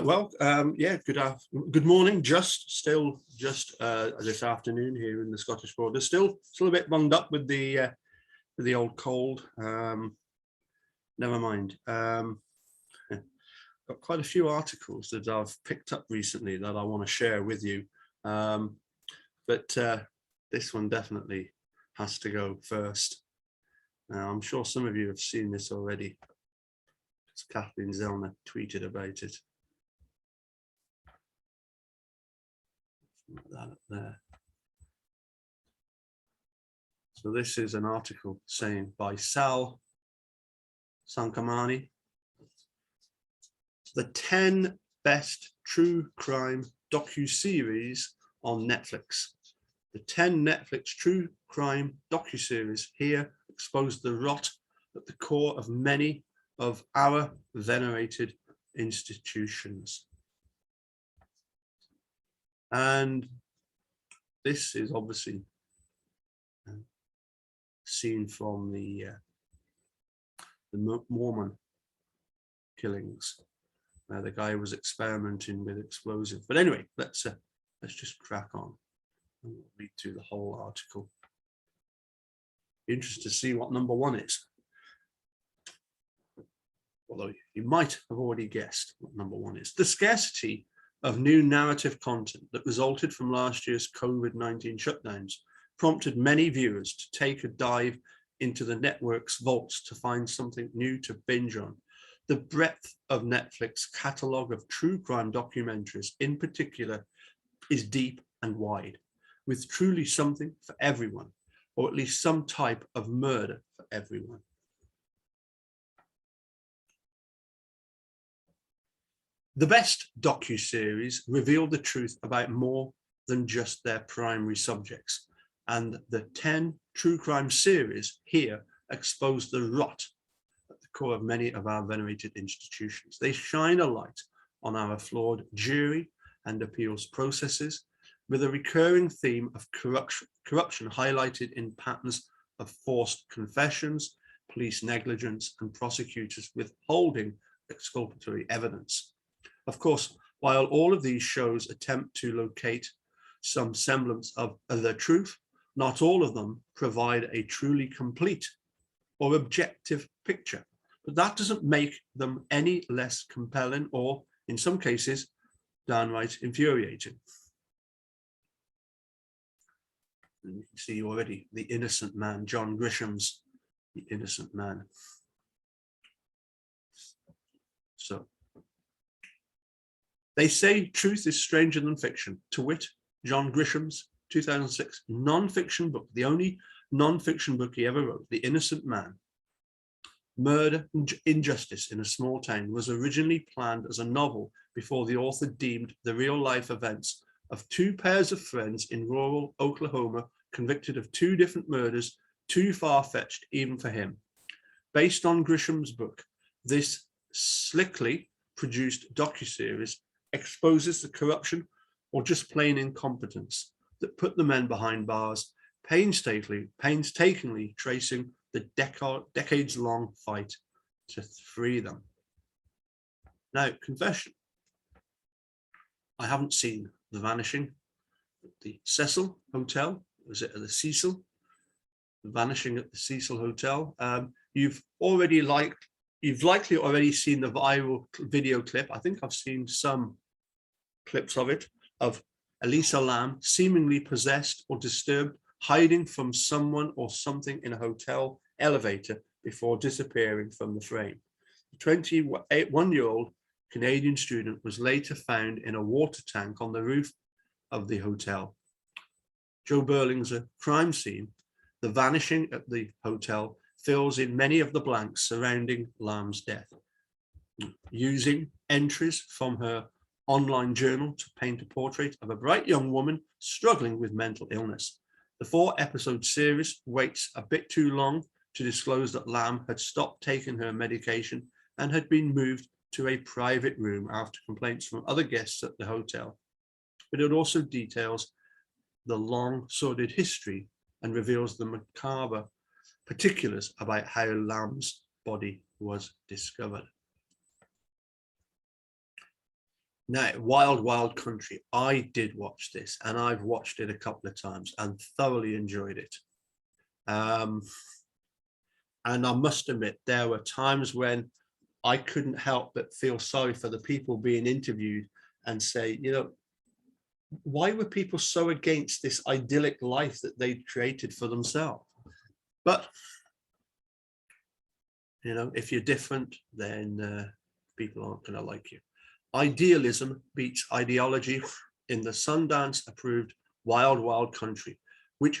Yeah, good morning. Still this afternoon here in the Scottish Borders. Still a bit bunged up with the old cold. Never mind. Got quite a few articles that I've picked up recently that I want to share with you, but this one definitely has to go first. I'm sure some of you have seen this already. Kathleen Zellner tweeted about it. That up there. So this is an article saying by Sal Sankamani, the 10 best true crime docu-series on Netflix. The 10 Netflix true crime docu-series here expose the rot at the core of many of our venerated institutions. And this is obviously seen from the Mormon killings, where the guy was experimenting with explosives. But anyway, let's just crack on and we'll read through the whole article. Be interested to see what number one is. Although you might have already guessed what number one is. The scarcity of new narrative content that resulted from last year's COVID-19 shutdowns prompted many viewers to take a dive into the network's vaults to find something new to binge on. The breadth of Netflix's catalogue of true crime documentaries in particular is deep and wide, with truly something for everyone, or at least some type of murder for everyone. The best docu-series revealed the truth about more than just their primary subjects, and the 10 true crime series here expose the rot at the core of many of our venerated institutions. They shine a light on our flawed jury and appeals processes, with a recurring theme of corruption highlighted in patterns of forced confessions, police negligence, and prosecutors withholding exculpatory evidence. Of course, while all of these shows attempt to locate some semblance of the truth, not all of them provide a truly complete or objective picture. But that doesn't make them any less compelling or, in some cases, downright infuriating. And you can see already the innocent man, John Grisham's The Innocent Man. So, they say truth is stranger than fiction. To wit, John Grisham's 2006 non-fiction book, the only non-fiction book he ever wrote, The Innocent Man, Murder and Injustice in a Small Town, was originally planned as a novel before the author deemed the real-life events of two pairs of friends in rural Oklahoma convicted of two different murders too far-fetched even for him. Based on Grisham's book, this slickly produced docuseries exposes the corruption or just plain incompetence that put the men behind bars, painstakingly tracing the decades-long fight to free them. Now, confession. I haven't seen The Vanishing at the Cecil Hotel. Was it at the Cecil? The Vanishing at the Cecil Hotel. You've likely already seen the viral video clip. I think I've seen some clips of it, of Elisa Lam seemingly possessed or disturbed, hiding from someone or something in a hotel elevator before disappearing from the frame. The 21-year-old Canadian student was later found in a water tank on the roof of the hotel. Joe Burling's crime scene, The Vanishing at the Hotel, fills in many of the blanks surrounding Lam's death, using entries from her online journal to paint a portrait of a bright young woman struggling with mental illness. The 4-episode series waits a bit too long to disclose that Lam had stopped taking her medication and had been moved to a private room after complaints from other guests at the hotel. But it also details the long sordid history and reveals the macabre particulars about how Lam's body was discovered. Now, Wild Wild Country. I did watch this, and I've watched it a couple of times and thoroughly enjoyed it. And I must admit, there were times when I couldn't help but feel sorry for the people being interviewed and say, you know, why were people so against this idyllic life that they'd created for themselves? But, you know, if you're different, then people aren't going to like you. Idealism beats ideology in the Sundance-approved Wild Wild Country, which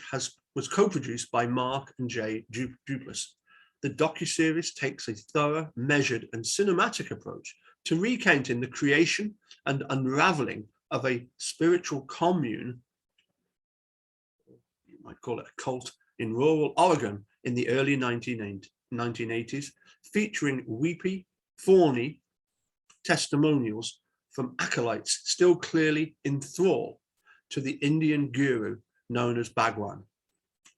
was co-produced by Mark and Jay Duplass. The docuseries takes a thorough, measured, and cinematic approach to recounting the creation and unraveling of a spiritual commune, you might call it a cult, in rural Oregon in the early 1980s, featuring weepy, thorny testimonials from acolytes still clearly in thrall to the Indian guru known as Bhagwan.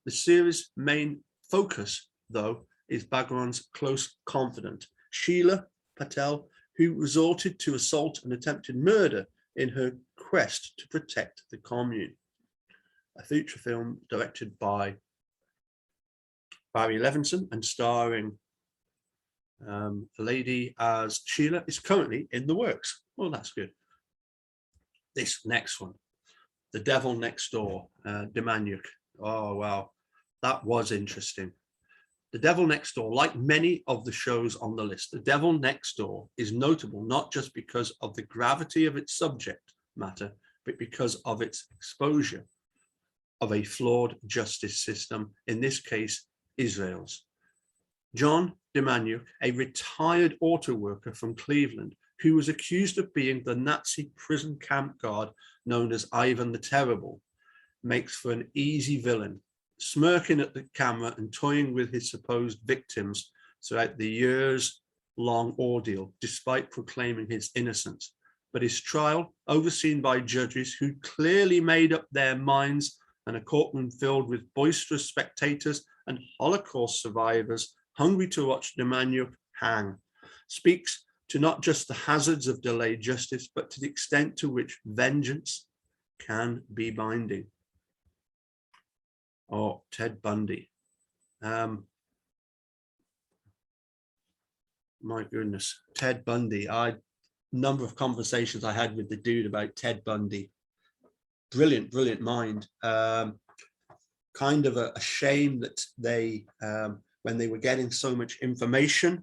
The series' main focus, though, is Bhagwan's close confidant, Sheila Patel, who resorted to assault and attempted murder in her quest to protect the commune. A feature film directed by Barry Levinson and starring a lady as Sheila is currently in the works. Well, that's good. This next one, The Devil Next Door, Demaniuk. Oh, wow. That was interesting. The Devil Next Door, like many of the shows on the list, The Devil Next Door is notable not just because of the gravity of its subject matter, but because of its exposure of a flawed justice system, in this case, Israel's. John Demaniuk, a retired auto worker from Cleveland, who was accused of being the Nazi prison camp guard known as Ivan the Terrible, makes for an easy villain, smirking at the camera and toying with his supposed victims throughout the years-long ordeal, despite proclaiming his innocence. But his trial, overseen by judges who clearly made up their minds, and a courtroom filled with boisterous spectators and Holocaust survivors hungry to watch Demaniuk hang, speaks to not just the hazards of delayed justice, but to the extent to which vengeance can be binding. Oh, Ted Bundy. My goodness, Ted Bundy. Number of conversations I had with the dude about Ted Bundy. Brilliant, brilliant mind. Kind of a shame that they, when they were getting so much information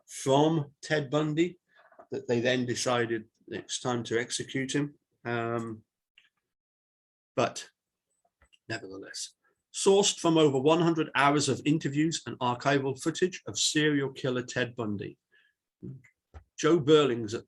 from Ted Bundy, that they then decided it's time to execute him. But nevertheless, sourced from over 100 hours of interviews and archival footage of serial killer Ted Bundy, Joe Berlinger's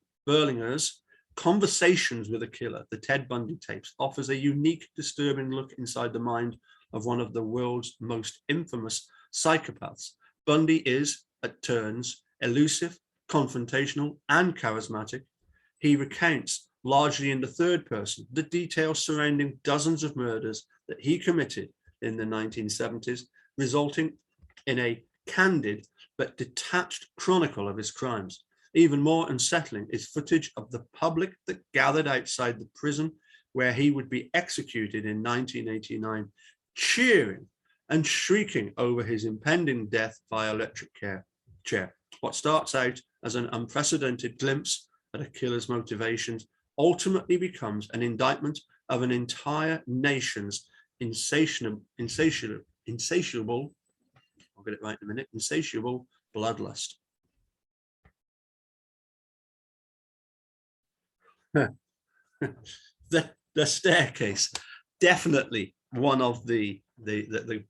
Conversations with a Killer, the Ted Bundy tapes, offers a unique, disturbing look inside the mind of one of the world's most infamous psychopaths. Bundy is, at turns, elusive, confrontational, and charismatic. He recounts, largely in the third person, the details surrounding dozens of murders that he committed in the 1970s, resulting in a candid but detached chronicle of his crimes. Even more unsettling is footage of the public that gathered outside the prison where he would be executed in 1989, cheering and shrieking over his impending death via electric chair. What starts out as an unprecedented glimpse at a killer's motivations ultimately becomes an indictment of an entire nation's insatiable, I'll get it right in a minute, insatiable bloodlust. The Staircase, definitely one of the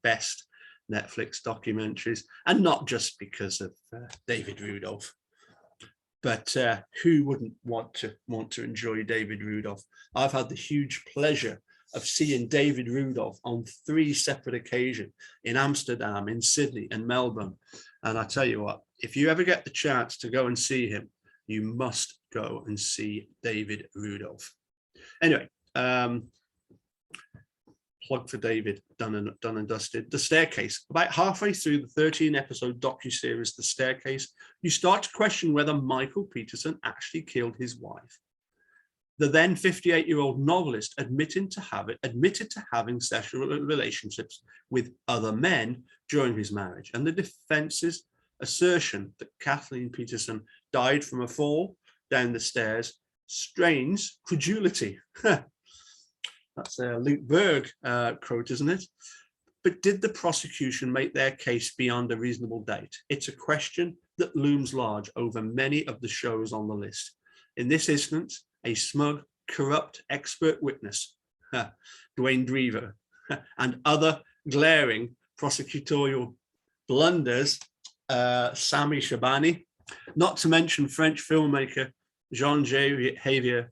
best Netflix documentaries, and not just because of David Rudolph, but who wouldn't want to enjoy David Rudolph? I've had the huge pleasure of seeing David Rudolph on 3 separate occasions in Amsterdam, in Sydney, and Melbourne. And I tell you what, if you ever get the chance to go and see him, you must go and see David Rudolph. Anyway, plug for David, done and dusted. The Staircase. About halfway through the 13-episode docuseries The Staircase, you start to question whether Michael Peterson actually killed his wife. The then 58-year-old novelist admitted to having sexual relationships with other men during his marriage, and the defense's assertion that Kathleen Peterson died from a fall down the stairs strains credulity. That's a Luke Berg quote, isn't it? But did the prosecution make their case beyond a reasonable doubt? It's a question that looms large over many of the shows on the list. In this instance, a smug, corrupt expert witness, Dwayne Drever, and other glaring prosecutorial blunders, Sami Shabani, not to mention French filmmaker Jean-Javier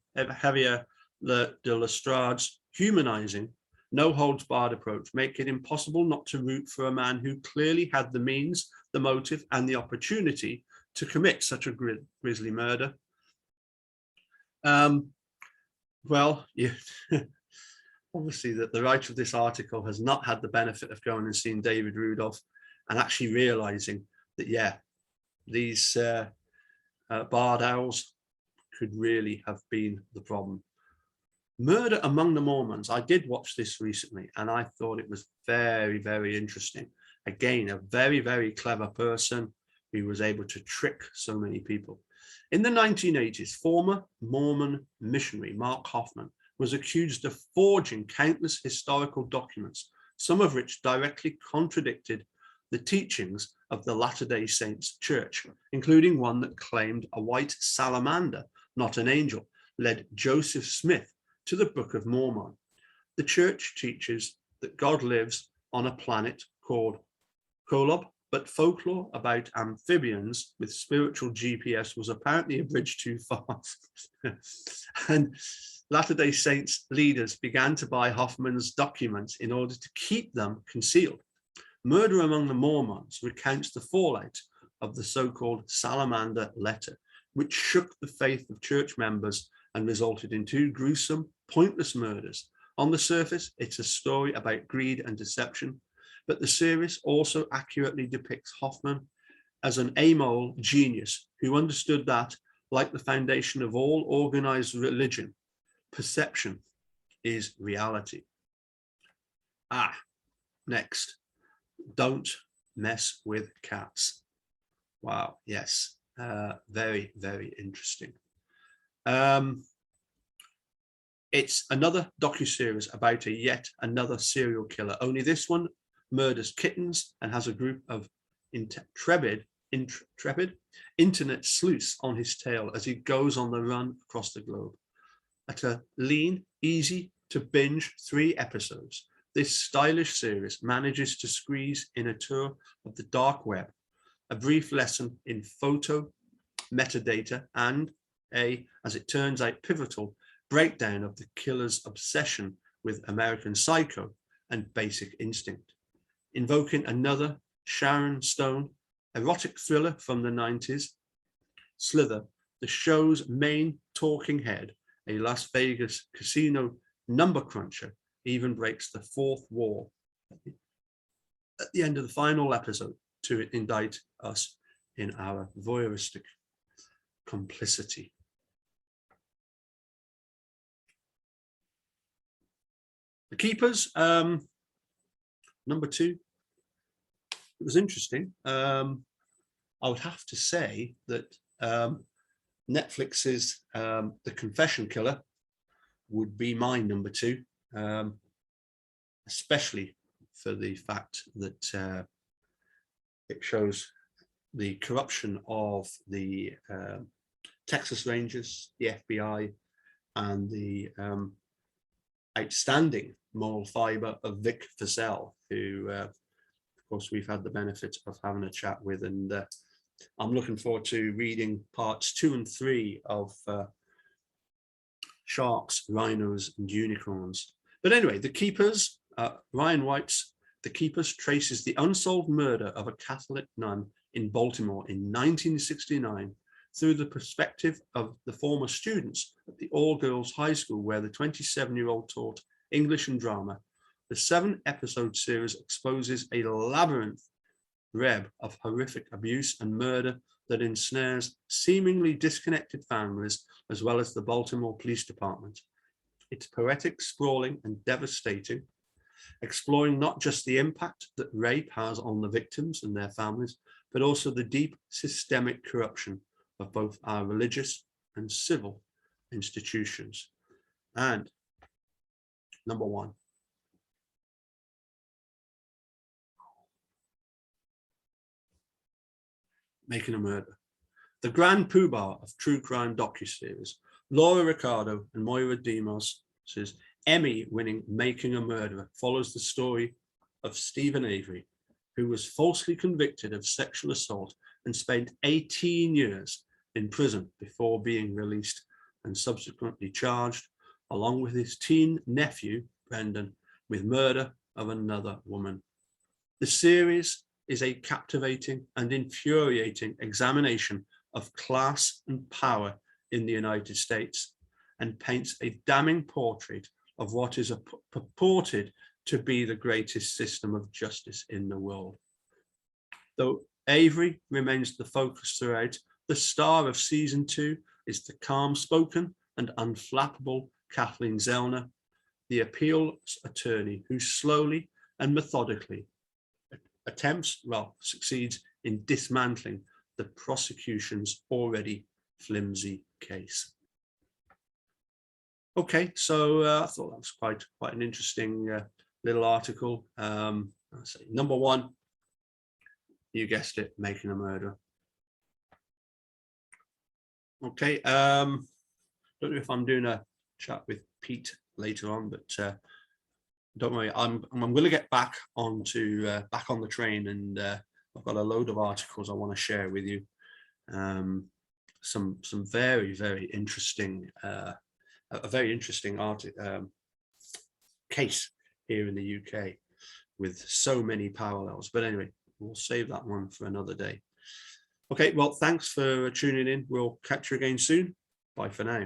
de Lestrade's humanizing, no-holds-barred approach make it impossible not to root for a man who clearly had the means, the motive, and the opportunity to commit such a grisly murder. Well, yeah. Obviously, that the writer of this article has not had the benefit of going and seeing David Rudolph and actually realizing that, yeah, these barred owls could really have been the problem. Murder Among the Mormons. I did watch this recently and I thought it was very, very interesting. Again, a very, very clever person who was able to trick so many people. In the 1980s, former Mormon missionary Mark Hoffman was accused of forging countless historical documents, some of which directly contradicted the teachings of the Latter-day Saints Church, including one that claimed a white salamander, not an angel, led Joseph Smith to the Book of Mormon. The church teaches that God lives on a planet called Kolob, but folklore about amphibians with spiritual GPS was apparently a bridge too far. And Latter-day Saints leaders began to buy Hoffman's documents in order to keep them concealed. Murder Among the Mormons recounts the fallout of the so-called Salamander Letter, which shook the faith of church members and resulted in 2 gruesome, pointless murders. On the surface, it's a story about greed and deception, but the series also accurately depicts Hoffman as an amoral genius who understood that, like the foundation of all organized religion, perception is reality. Next, don't mess with cats. Wow, yes, very, very interesting. It's another docuseries about yet another serial killer, only this one murders kittens and has a group of intrepid internet sleuths on his tail as he goes on the run across the globe. At a lean, easy to binge 3 episodes, this stylish series manages to squeeze in a tour of the dark web, a brief lesson in photo metadata, and as it turns out, pivotal breakdown of the killer's obsession with American Psycho and Basic Instinct. Invoking another Sharon Stone erotic thriller from the 90s, Slither, the show's main talking head, a Las Vegas casino number cruncher, even breaks the 4th wall at the end of the final episode to indict us in our voyeuristic complicity. The Keepers, number 2. It was interesting. I would have to say that Netflix's The Confession Killer would be my number 2, especially for the fact that it shows the corruption of the Texas Rangers, the FBI, and the outstanding moral fiber of Vic Fussell, who, of course, we've had the benefit of having a chat with, and I'm looking forward to reading parts 2 and 3 of Sharks, Rhinos, and Unicorns. But anyway, The Keepers, Ryan White's The Keepers traces the unsolved murder of a Catholic nun in Baltimore in 1969 through the perspective of the former students at the all-girls high school where the 27-year-old taught English and drama. The 7-episode series exposes a labyrinth web of horrific abuse and murder that ensnares seemingly disconnected families, as well as the Baltimore Police Department. It's poetic, sprawling, and devastating, exploring not just the impact that rape has on the victims and their families, but also the deep systemic corruption of both our religious and civil institutions. And number one, Making a Murder. The grand poobah of true crime docuseries, Laura Ricardo and Moira Demos' Emmy-winning Making a Murderer follows the story of Stephen Avery, who was falsely convicted of sexual assault and spent 18 years in prison before being released and subsequently charged, along with his teen nephew, Brendan, with murder of another woman. The series is a captivating and infuriating examination of class and power in the United States, and paints a damning portrait of what is purported to be the greatest system of justice in the world. Though Avery remains the focus throughout, the star of season 2 is the calm-spoken and unflappable Kathleen Zellner, the appeals attorney who slowly and methodically succeeds in dismantling the prosecution's already flimsy case. Okay, so I thought that was quite an interesting little article. I'll say number one, you guessed it, Making a Murderer. Okay, don't know if I'm doing a chat with Pete later on, but don't worry, I'm going to get back on the train, and I've got a load of articles I want to share with you. Some very, very interesting, a very interesting case here in the UK with so many parallels. But anyway, we'll save that one for another day. Okay, well, thanks for tuning in. We'll catch you again soon. Bye for now.